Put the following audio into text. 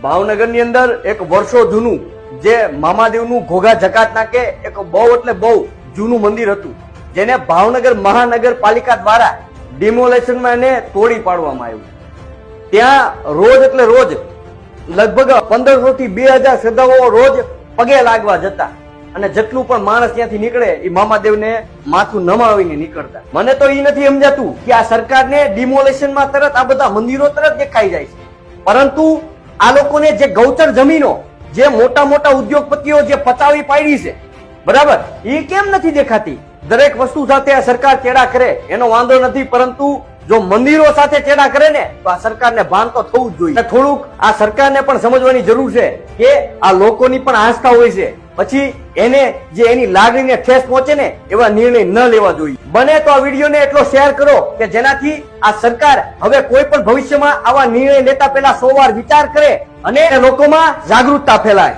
ભાવનગરની અંદર એક વર્ષો જૂનું જે મામાદેવનું ઘોઘા જકાત નાકે એક બહુ એટલે બહુ જૂનું મંદિર હતું, જેને ભાવનગર મહાનગરપાલિકા દ્વારા ડિમોલેશનમાં એને તોડી પાડવામાં આવ્યું. ત્યાં રોજ એટલે રોજ લગભગ 1500 થી 2000 શ્રદ્ધાળુઓ રોજ પગે લાગવા જતા અને જેટલું પણ માણસ ત્યાંથી નીકળે એ મામાદેવને માથું નમાવીને નીકળતા. મને તો એ નથી સમજાતું કે આ સરકારને ડિમોલેશનમાં તરત આ બધા મંદિરો તરત દેખાઈ જાય છે, પરંતુ આ લોકોને જે ગૌચર જમીનો જે મોટા મોટા ઉદ્યોગપતિઓ જે પચાવી પાડી છે, બરાબર, એ કેમ નથી દેખાતી? દરેક વસ્તુ સાથે આ સરકાર ચેડા કરે એનો વાંધો નથી, પરંતુ જો મંદિરો સાથે ચેડા કરે ને તો આ સરકારને ભાન તો થવું જ જોઈએ. થોડુંક આ સરકારને પણ સમજવાની જરૂર છે કે આ લોકોની પણ આસ્થા હોય છે, પછી એને જે એની લાગણીને ઠેસ પહોંચે ને એવા નિર્ણય ન લેવા જોઈએ. બને તો આ વિડીયોને એટલો શેર કરો કે જેનાથી આ સરકાર હવે કોઈ પણ ભવિષ્યમાં આવા નિર્ણય લેતા પહેલા 100 વાર વિચાર કરે અને લોકોમાં જાગૃતતા ફેલાય.